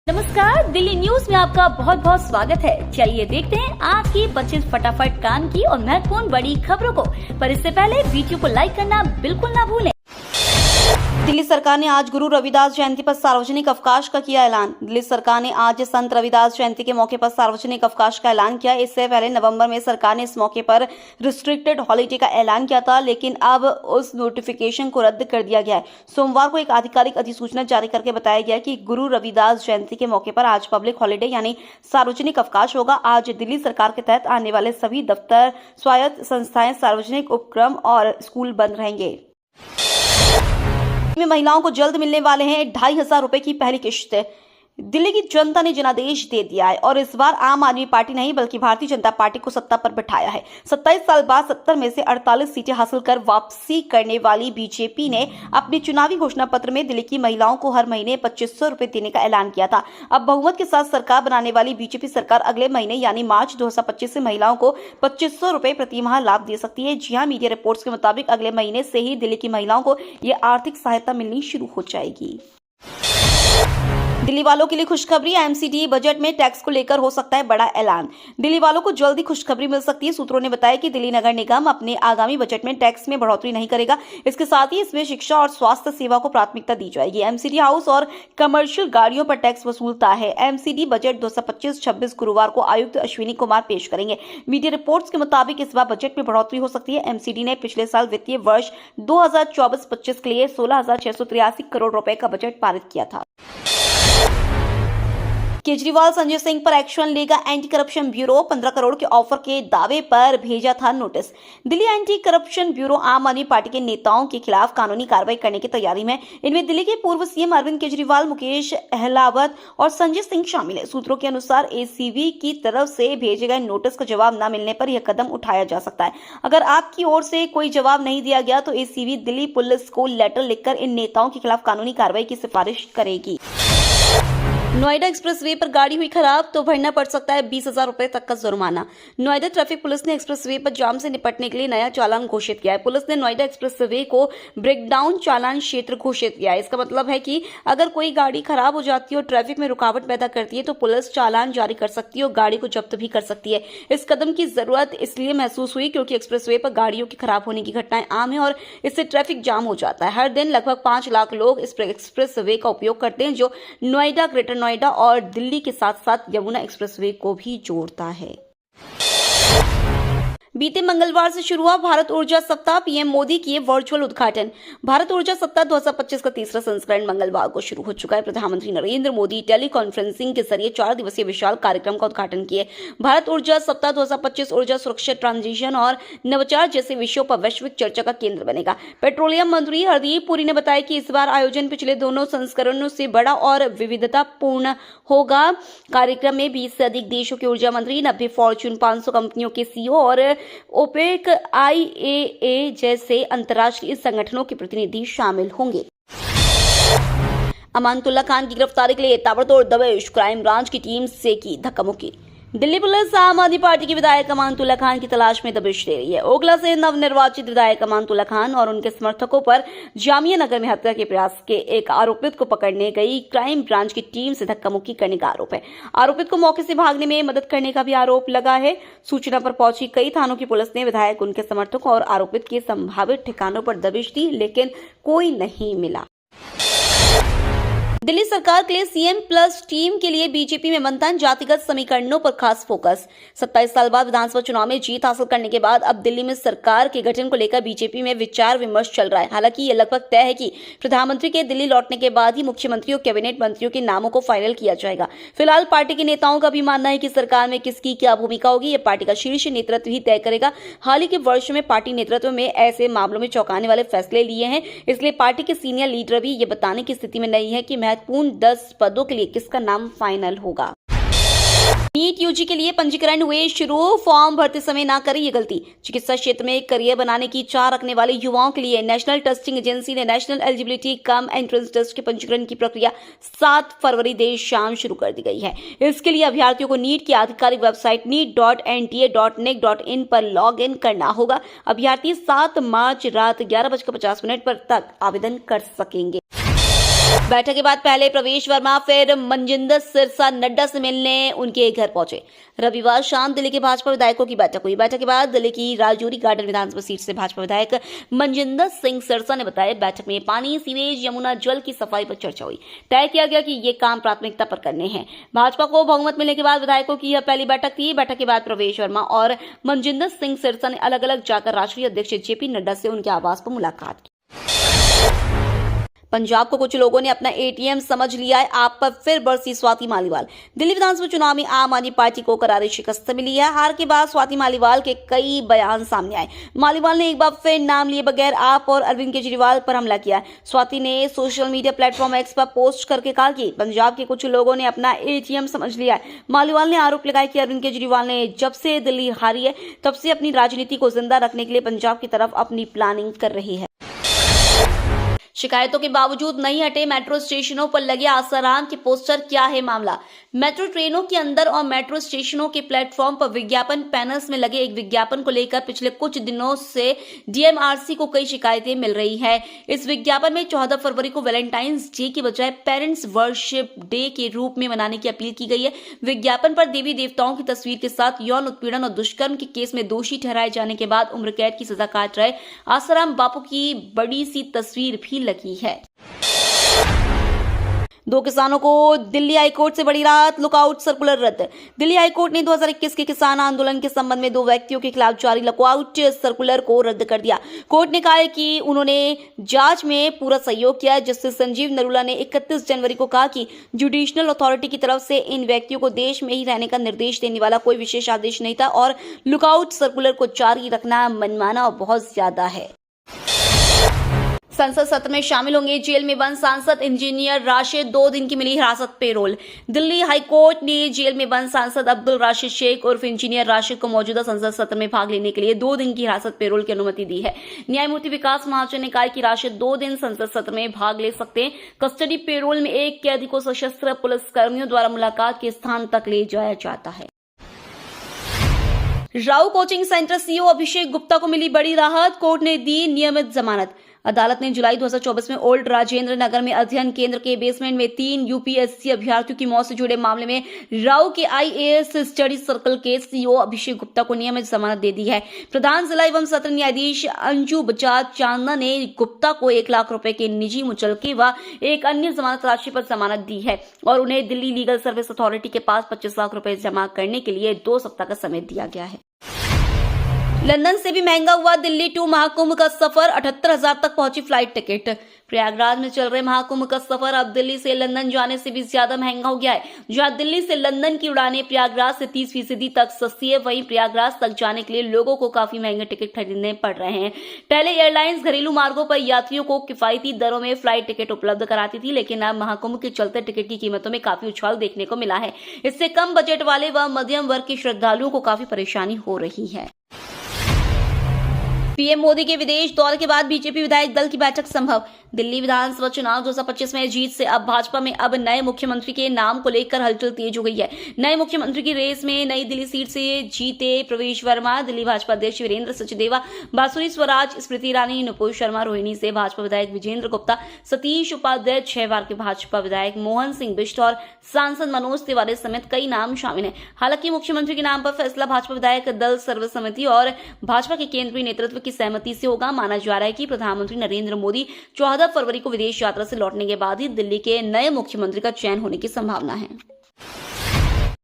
नमस्कार, दिल्ली न्यूज में आपका बहुत बहुत स्वागत है। चलिए देखते हैं आज की 25 फटाफट काम की और महत्वपूर्ण बड़ी खबरों को। पर इससे पहले वीडियो को लाइक करना बिल्कुल ना भूलें। दिल्ली सरकार ने आज गुरु रविदास जयंती पर सार्वजनिक अवकाश का किया ऐलान। दिल्ली सरकार ने आज संत रविदास जयंती के मौके पर सार्वजनिक अवकाश का ऐलान किया। इससे पहले नवंबर में सरकार ने इस मौके पर रिस्ट्रिक्टेड हॉलिडे का ऐलान किया था, लेकिन अब उस नोटिफिकेशन को रद्द कर दिया गया है। सोमवार को एक आधिकारिक अधिसूचना जारी करके बताया गया कि गुरु रविदास जयंती के मौके पर आज पब्लिक हॉलिडे यानी सार्वजनिक अवकाश होगा। आज दिल्ली सरकार के तहत आने वाले सभी दफ्तर, स्वायत्त संस्थाएं, सार्वजनिक उपक्रम और स्कूल बंद रहेंगे। में महिलाओं को जल्द मिलने वाले हैं 2,500 रुपए की पहली किश्त। दिल्ली की जनता ने जनादेश दे दिया है और इस बार आम आदमी पार्टी नहीं बल्कि भारतीय जनता पार्टी को सत्ता पर बिठाया है। 27 साल बाद 70 में से 48 सीटें हासिल कर वापसी करने वाली बीजेपी ने अपने चुनावी घोषणा पत्र में दिल्ली की महिलाओं को हर महीने 2,500 रुपए देने का ऐलान किया था। अब बहुमत के साथ सरकार बनाने वाली बीजेपी सरकार अगले महीने यानी मार्च 2025 से महिलाओं को 2,500 रुपए प्रति माह लाभ दे सकती है। जी हाँ, मीडिया रिपोर्ट्स के मुताबिक अगले महीने से ही दिल्ली की महिलाओं को ये आर्थिक सहायता मिलनी शुरू हो जाएगी। दिल्ली वालों के लिए खुशखबरी, एमसीडी बजट में टैक्स को लेकर हो सकता है बड़ा ऐलान। दिल्ली वालों को जल्दी खुशखबरी मिल सकती है। सूत्रों ने बताया कि दिल्ली नगर निगम अपने आगामी बजट में टैक्स में बढ़ोतरी नहीं करेगा। इसके साथ ही इसमें शिक्षा और स्वास्थ्य सेवा को प्राथमिकता दी जाएगी। एमसीडी हाउस और कमर्शियल गाड़ियों पर टैक्स वसूलता है। एमसीडी बजट 2025-26 गुरुवार को आयुक्त अश्विनी कुमार पेश करेंगे। मीडिया रिपोर्ट्स के मुताबिक इस बार बजट में बढ़ोतरी हो सकती है। एमसीडी ने पिछले साल वित्तीय वर्ष 2024-25 के लिए 16,683 करोड़ रुपए का बजट पारित किया था। केजरीवाल संजय सिंह पर एक्शन लेगा एंटी करप्शन ब्यूरो। 15 करोड़ के ऑफर के दावे पर भेजा था notice. Delhi anti corruption bureau आम आदमी पार्टी के नेताओं के खिलाफ कानूनी कार्रवाई करने की तैयारी में। इनमें दिल्ली के पूर्व सीएम अरविंद केजरीवाल, मुकेश अहलावत और संजय सिंह शामिल है। सूत्रों के अनुसार एसीबी की तरफ से भेजे गए नोटिस का जवाब न मिलने पर यह कदम उठाया जा सकता है। अगर आपकी ओर से कोई जवाब नहीं दिया गया तो एसीबी दिल्ली पुलिस को लेटर लिखकर इन नेताओं के खिलाफ कानूनी कार्रवाई की सिफारिश करेगी। नोएडा एक्सप्रेसवे पर गाड़ी हुई खराब तो भरना पड़ सकता है 20,000 रुपए तक का जुर्माना। नोएडा ट्रैफिक पुलिस ने एक्सप्रेसवे पर जाम से निपटने के लिए नया चालान घोषित किया है। पुलिस ने नोएडा एक्सप्रेसवे को ब्रेकडाउन चालान क्षेत्र घोषित किया है। इसका मतलब है कि अगर कोई गाड़ी खराब हो जाती है और ट्रैफिक में रुकावट पैदा करती है तो पुलिस चालान जारी कर सकती है और गाड़ी को जब्त भी कर सकती है। इस कदम की जरूरत इसलिए महसूस हुई क्योंकि एक्सप्रेसवे पर गाड़ियों के खराब होने की घटनाएं आम है और इससे ट्रैफिक जाम हो जाता है। हर दिन लगभग 5 लाख लोग इस एक्सप्रेसवे का उपयोग करते हैं जो नोएडा, ग्रेटर नोएडा और दिल्ली के साथ साथ यमुना एक्सप्रेसवे को भी जोड़ता है। बीते मंगलवार से शुरू हुआ भारत ऊर्जा सप्ताह, पीएम मोदी किए वर्चुअल उद्घाटन। भारत ऊर्जा सप्ताह 2025 का तीसरा संस्करण मंगलवार को शुरू हो चुका है। प्रधानमंत्री नरेंद्र मोदी टेली कॉन्फ्रेंसिंग के जरिए 4 दिवसीय विशाल कार्यक्रम का उद्घाटन किए। भारत ऊर्जा सप्ताह 2025 ऊर्जा सुरक्षा, ट्रांजिशन और नवाचार जैसे विषयों पर वैश्विक चर्चा का केंद्र बनेगा। पेट्रोलियम मंत्री हरदीप पुरी ने बताया कि इस बार आयोजन पिछले दोनों संस्करणों से बड़ा और विविधतापूर्ण होगा। कार्यक्रम में 20 से अधिक देशों के ऊर्जा मंत्री, 90 फॉर्च्यून 500 कंपनियों के सीईओ और ओपेक, आईएए जैसे अंतर्राष्ट्रीय संगठनों के प्रतिनिधि शामिल होंगे। अमानतुल्लाह खान की गिरफ्तारी के लिए ताबड़तोड़ दबिश, क्राइम ब्रांच की टीम से की धक्का-मुक्की। दिल्ली पुलिस आम आदमी पार्टी के विधायक अमानतुल्लाह खान की तलाश में दबिश दे रही है। ओखला से नवनिर्वाचित विधायक अमानतुल्लाह खान और उनके समर्थकों पर जामिया नगर में हत्या के प्रयास के एक आरोपित को पकड़ने गई क्राइम ब्रांच की टीम से धक्का मुक्की करने का आरोप है। आरोपित को मौके से भागने में मदद करने का भी आरोप लगा है। सूचना पर पहुंची कई थानों की पुलिस ने विधायक, उनके समर्थकों और आरोपित के संभावित ठिकानों पर दबिश दी, लेकिन कोई नहीं मिला। दिल्ली सरकार के लिए सीएम प्लस टीम के लिए बीजेपी में मंथन, जातिगत समीकरणों पर खास फोकस। 27 साल बाद विधानसभा चुनाव में जीत हासिल करने के बाद अब दिल्ली में सरकार के गठन को लेकर बीजेपी में विचार विमर्श चल रहा है। हालांकि यह लगभग तय है कि प्रधानमंत्री के दिल्ली लौटने के बाद ही मुख्यमंत्री और कैबिनेट मंत्रियों के नामों को फाइनल किया जाएगा। फिलहाल पार्टी के नेताओं का भी मानना है कि सरकार में किसकी क्या भूमिका होगी यह पार्टी का शीर्ष नेतृत्व ही तय करेगा। हाल ही के वर्षों में पार्टी नेतृत्व में ऐसे मामलों में चौंकाने वाले फैसले लिए हैं, इसलिए पार्टी के सीनियर लीडर भी ये बताने की स्थिति में नहीं है कि महत्वपूर्ण 10 पदों के लिए किसका नाम फाइनल होगा। नीट यूजी के लिए पंजीकरण हुए शुरू, फॉर्म भरते समय ना करें ये गलती। चिकित्सा क्षेत्र में एक करियर बनाने की चाह रखने वाले युवाओं के लिए नेशनल टेस्टिंग एजेंसी ने national eligibility cum entrance test के पंजीकरण की प्रक्रिया 7 फरवरी देर शाम शुरू कर दी गई है। इसके लिए अभ्यर्थियों को नीट की आधिकारिक वेबसाइट neet.nta.nic.in पर लॉग इन करना होगा। अभ्यर्थी 7 मार्च रात 11:50 पर तक आवेदन कर सकेंगे। बैठक के बाद पहले प्रवेश वर्मा फिर मनजिंदर सिरसा नड्डा से मिलने उनके घर पहुंचे। रविवार शाम दिल्ली के भाजपा विधायकों की बैठक हुई। बैठक के बाद दिल्ली की राजौरी गार्डन विधानसभा सीट से भाजपा विधायक मनजिंदर सिंह सिरसा ने बताया, बैठक में पानी, सीवेज, यमुना जल की सफाई पर चर्चा हुई। तय किया गया कि ये काम प्राथमिकता पर करने हैं। भाजपा को बहुमत मिलने के बाद विधायकों की यह पहली बैठक थी। बैठक के बाद प्रवेश वर्मा और मनजिंदर सिंह सिरसा ने अलग अलग जाकर राष्ट्रीय अध्यक्ष जेपी नड्डा से उनके आवास पर मुलाकात की। पंजाब को कुछ लोगों ने अपना एटीएम समझ लिया है, आप पर फिर बरसी स्वाति मालीवाल। दिल्ली विधानसभा चुनाव में आम आदमी पार्टी को करारी शिकस्त मिली है। हार के बाद स्वाति मालीवाल के कई बयान सामने आए। मालीवाल ने एक बार फिर नाम लिए बगैर आप और अरविंद केजरीवाल पर हमला किया। स्वाति ने सोशल मीडिया प्लेटफॉर्म एक्स पर पोस्ट करके कहा कि पंजाब के कुछ लोगों ने अपना एटीएम समझ लिया है। मालीवाल ने आरोप लगाया कि अरविंद केजरीवाल ने जब से दिल्ली हारी है तब से अपनी राजनीति को जिंदा रखने के लिए पंजाब की तरफ अपनी प्लानिंग कर रही है। शिकायतों के बावजूद नहीं हटे मेट्रो स्टेशनों पर लगे आसाराम के पोस्टर, क्या है मामला? मेट्रो ट्रेनों के अंदर और मेट्रो स्टेशनों के प्लेटफॉर्म पर विज्ञापन पैनल्स में लगे एक विज्ञापन को लेकर पिछले कुछ दिनों से डीएमआरसी को कई शिकायतें मिल रही है। इस विज्ञापन में 14 फरवरी को वैलेंटाइंस डे की बजाय पेरेंट्स वर्शिप डे के रूप में मनाने की अपील की गई है। विज्ञापन पर देवी देवताओं की तस्वीर के साथ यौन उत्पीड़न और दुष्कर्म के केस में दोषी ठहराए जाने के बाद उम्र कैद की सजा काट रहे आसाराम बापू की बड़ी सी तस्वीर भी लगी है। 2 किसानों को दिल्ली हाईकोर्ट से बड़ी राहत, लुकआउट सर्कुलर रद्द। दिल्ली हाईकोर्ट ने 2021 के किसान आंदोलन के संबंध में 2 व्यक्तियों के खिलाफ जारी लुकआउट सर्कुलर को रद्द कर दिया। कोर्ट ने कहा है कि उन्होंने जांच में पूरा सहयोग किया। जस्टिस संजीव नरूला ने 31 जनवरी को कहा कि जुडिशनल अथॉरिटी की तरफ से इन व्यक्तियों को देश में ही रहने का निर्देश देने वाला कोई विशेष आदेश नहीं था और लुकआउट सर्कुलर को जारी रखना मनमाना और बहुत ज्यादा है। संसद सत्र में शामिल होंगे जेल में बंद सांसद इंजीनियर राशिद, 2 दिन की मिली हिरासत पेरोल। दिल्ली हाईकोर्ट ने जेल में बंद सांसद अब्दुल राशिद शेख उर्फ इंजीनियर राशिद को मौजूदा संसद सत्र में भाग लेने के लिए 2 दिन की हिरासत पेरोल की अनुमति दी है। न्यायमूर्ति विकास महाजन ने कहा कि राशिद 2 दिन संसद सत्र में भाग ले सकते हैं। कस्टडी पेरोल में एक कैदी को सशस्त्र पुलिस कर्मियों द्वारा मुलाकात के स्थान तक ले जाया जाता है। राउ coaching centre CEO Abhishek Gupta को मिली बड़ी राहत, कोर्ट ने दी नियमित जमानत। अदालत ने जुलाई 2024 में ओल्ड राजेंद्र नगर में अध्ययन केंद्र के बेसमेंट में 3 यूपीएससी अभ्यर्थियों की मौत से जुड़े मामले में राउ के आईएएस स्टडी सर्कल के सीईओ अभिषेक गुप्ता को नियमित जमानत दे दी है। प्रधान जिला एवं सत्र न्यायाधीश अंजू बजाज चांदना ने गुप्ता को 1 लाख रुपए के निजी मुचलके व एक अन्य जमानत राशि पर जमानत दी है और उन्हें दिल्ली लीगल सर्विस अथॉरिटी के पास 25 लाख रुपए जमा करने के लिए 2 सप्ताह का समय दिया गया है। लंदन से भी महंगा हुआ दिल्ली टू महाकुंभ का सफर, 78,000 तक पहुंची फ्लाइट टिकट। प्रयागराज में चल रहे महाकुंभ का सफर अब दिल्ली से लंदन जाने से भी ज्यादा महंगा हो गया है। जहां दिल्ली से लंदन की उड़ानें प्रयागराज से 30% तक सस्ती है, वहीं प्रयागराज तक जाने के लिए लोगों को काफी महंगे टिकट खरीदने पड़ रहे हैं। पहले एयरलाइंस घरेलू मार्गों पर यात्रियों को किफायती दरों में फ्लाइट टिकट उपलब्ध कराती थी, लेकिन अब महाकुंभ के चलते टिकट की कीमतों में काफी उछाल देखने को मिला है। इससे कम बजट वाले व मध्यम वर्ग के श्रद्धालुओं को काफी परेशानी हो रही है। पीएम मोदी के विदेश दौरे के बाद बीजेपी विधायक दल की बैठक संभव। दिल्ली विधानसभा चुनाव 2025 में जीत से अब भाजपा में अब नए मुख्यमंत्री के नाम को लेकर हलचल तेज हो गई है। नए मुख्यमंत्री की रेस में नई दिल्ली सीट से जीते प्रवेश वर्मा, दिल्ली भाजपा अध्यक्ष वीरेंद्र सचदेवा, बांसुरी स्वराज, स्मृति ईरानी, नुपुर शर्मा, रोहिणी से भाजपा विधायक विजेंद्र गुप्ता, सतीश उपाध्याय, 6 बार के भाजपा विधायक मोहन सिंह बिष्ट और सांसद मनोज तिवारी समेत कई नाम शामिल हैं। हालांकि मुख्यमंत्री के नाम पर फैसला भाजपा विधायक दल सर्वसम्मति और भाजपा के केंद्रीय नेतृत्व की सहमति से होगा। माना जा रहा है कि प्रधानमंत्री नरेंद्र मोदी 14 फरवरी को विदेश यात्रा से लौटने के बाद ही दिल्ली के नए मुख्यमंत्री का चयन होने की संभावना है।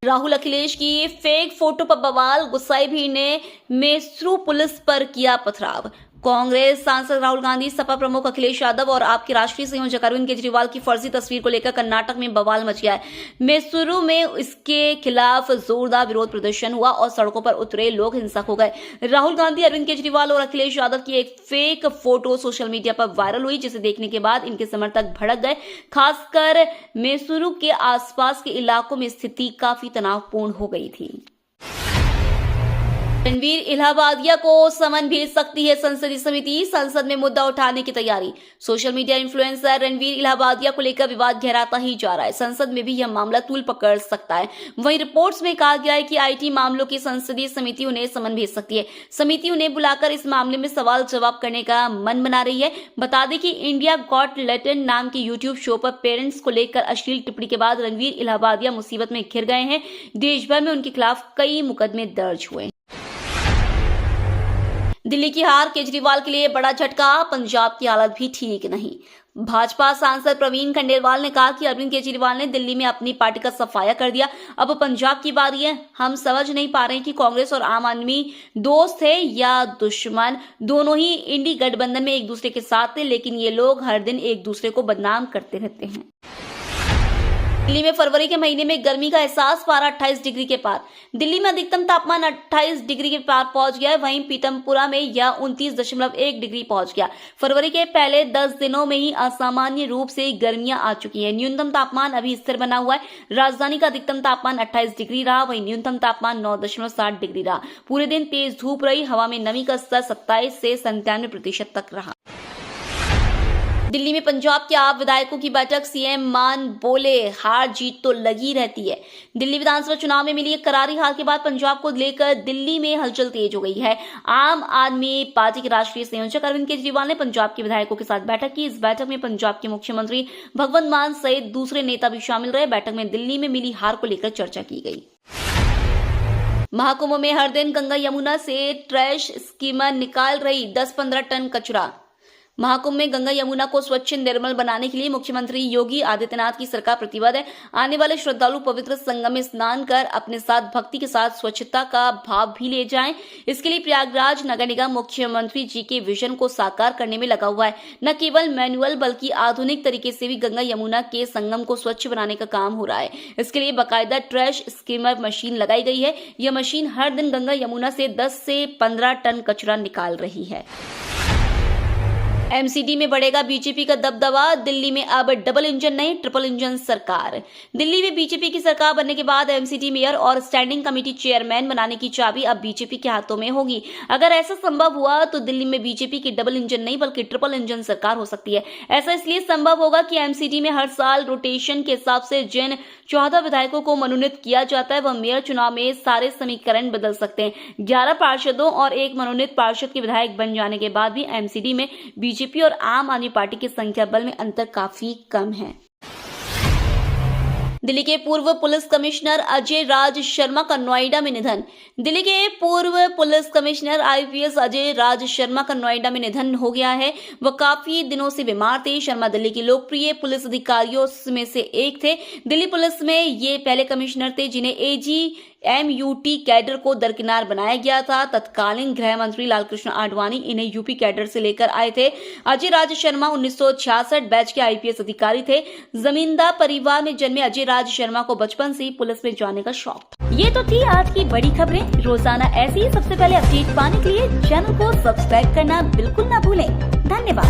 राहुल अखिलेश की फेक फोटो पर बवाल, गुस्साई भीड़ ने मैसूरू पुलिस पर किया पथराव। कांग्रेस सांसद राहुल गांधी, सपा प्रमुख अखिलेश यादव और आपके राष्ट्रीय संयोजक अरविंद केजरीवाल की फर्जी तस्वीर को लेकर कर्नाटक में बवाल मच गया है। मैसूरू में इसके खिलाफ जोरदार विरोध प्रदर्शन हुआ और सड़कों पर उतरे लोग हिंसक हो गए। राहुल गांधी, अरविंद केजरीवाल और अखिलेश यादव की एक फेक फोटो सोशल मीडिया पर वायरल हुई, जिसे देखने के बाद इनके समर्थक भड़क गए। खासकर मैसूरू के आसपास के इलाकों में स्थिति काफी तनावपूर्ण हो गई थी। रणवीर इलाहाबादिया को समन भेज सकती है संसदीय समिति, संसद में मुद्दा उठाने की तैयारी। Social media influencer Ranveer Allahbadia को लेकर विवाद गहराता ही जा रहा है। संसद में भी यह मामला तूल पकड़ सकता है। वहीं रिपोर्ट्स में कहा गया है कि आईटी मामलों की संसदीय समिति उन्हें समन भेज सकती है। समिति उन्हें बुलाकर इस मामले में सवाल जवाब करने का मन बना रही है। बता दें कि इंडिया गॉट टैलेंट नाम के यूट्यूब शो पर पेरेंट्स को लेकर अश्लील टिप्पणी के बाद रणवीर इलाहाबादिया मुसीबत में घिर गए हैं। देश भर में उनके खिलाफ कई मुकदमे दर्ज हुए। दिल्ली की हार केजरीवाल के लिए बड़ा झटका, पंजाब की हालत भी ठीक नहीं। भाजपा सांसद प्रवीण खंडेलवाल ने कहा कि अरविंद केजरीवाल ने दिल्ली में अपनी पार्टी का सफाया कर दिया, अब पंजाब की बारी है। हम समझ नहीं पा रहे कि कांग्रेस और आम आदमी दोस्त है या दुश्मन। दोनों ही इंडी गठबंधन में एक दूसरे के साथ थे, लेकिन ये लोग हर दिन एक दूसरे को बदनाम करते रहते हैं। दिल्ली में फरवरी के महीने में गर्मी का एहसास, पारा 28 डिग्री के पार। दिल्ली में अधिकतम तापमान 28 डिग्री के पार पहुंच गया है। वहीं पीतमपुरा में यह 29.1 डिग्री पहुंच गया। फरवरी के पहले 10 दिनों में ही असामान्य रूप से गर्मियां आ चुकी है। न्यूनतम तापमान अभी स्थिर बना हुआ है। राजधानी का अधिकतम तापमान 28 डिग्री रहा, वहीं न्यूनतम तापमान 9.7 डिग्री रहा। पूरे दिन तेज धूप रही। हवा में नमी का स्तर 27 से 97% तक रहा। दिल्ली में पंजाब के आप विधायकों की बैठक, सीएम मान बोले हार जीत तो लगी रहती है। दिल्ली विधानसभा चुनाव में मिली एक करारी हार के बाद पंजाब को लेकर दिल्ली में हलचल तेज हो गई है। आम आदमी पार्टी के राष्ट्रीय संयोजक अरविंद केजरीवाल ने पंजाब के विधायकों के साथ बैठक की। इस बैठक में पंजाब के मुख्यमंत्री भगवंत मान सहित दूसरे नेता भी शामिल रहे। बैठक में दिल्ली में मिली हार को लेकर चर्चा की गई। महाकुंभ में हर दिन गंगा यमुना से ट्रैश स्कीमर निकाल रही 10-15 टन कचरा। महाकुंभ में गंगा यमुना को स्वच्छ निर्मल बनाने के लिए मुख्यमंत्री योगी आदित्यनाथ की सरकार प्रतिबद्ध है। आने वाले श्रद्धालु पवित्र संगम में स्नान कर अपने साथ भक्ति के साथ स्वच्छता का भाव भी ले जाएं। इसके लिए प्रयागराज नगर निगम मुख्यमंत्री जी के विजन को साकार करने में लगा हुआ है। न केवल मैनुअल बल्कि आधुनिक तरीके से भी गंगा यमुना के संगम को स्वच्छ बनाने का काम हो रहा है। इसके लिए बाकायदा ट्रैश स्कीमर मशीन लगाई गई है। यह मशीन हर दिन गंगा यमुना से 10 से 15 टन कचरा निकाल रही है। एमसीडी में बढ़ेगा बीजेपी का दबदबा। दिल्ली में अब डबल इंजन नहीं, ट्रिपल इंजन सरकार। दिल्ली में बीजेपी की सरकार बनने के बाद एमसीडी मेयर और स्टैंडिंग कमेटी चेयरमैन बनाने की चाबी अब बीजेपी के हाथों में होगी। अगर ऐसा संभव हुआ तो दिल्ली में बीजेपी की डबल इंजन नहीं बल्कि ट्रिपल इंजन सरकार हो सकती है। ऐसा इसलिए संभव होगा कि एमसीडी में हर साल रोटेशन के हिसाब से जिन 14 विधायकों को मनोनीत किया जाता है वह मेयर चुनाव में सारे समीकरण बदल सकते हैं। 11 पार्षदों और 1 मनोनीत पार्षद के विधायक बन जाने के बाद भी एमसीडी में बीजेपी और आम आदमी पार्टी की संख्या बल में अंतर काफी कम है। दिल्ली के पूर्व पुलिस कमिश्नर अजय राज शर्मा का नोएडा में निधन। दिल्ली के पूर्व police commissioner IPS Ajay Raj Sharma का नोएडा में निधन हो गया है। वह काफी दिनों से बीमार थे। शर्मा दिल्ली के लोकप्रिय पुलिस अधिकारियों में से एक थे। दिल्ली पुलिस में ये पहले कमिश्नर थे जिन्हें एजीएमयूटी कैडर को दरकिनार बनाया गया था। तत्कालीन गृह मंत्री लालकृष्ण आडवाणी इन्हें यूपी कैडर से लेकर आए थे। अजय राज शर्मा 1966 बैच के आईपीएस अधिकारी थे। जमींदार परिवार में जन्मे अजय राज शर्मा को बचपन से ही पुलिस में जाने का शौक था। ये तो थी आज की बड़ी खबरें। रोजाना ऐसी ही सबसे पहले अपडेट पाने के लिए चैनल को सब्सक्राइब करना बिल्कुल ना भूलें। धन्यवाद।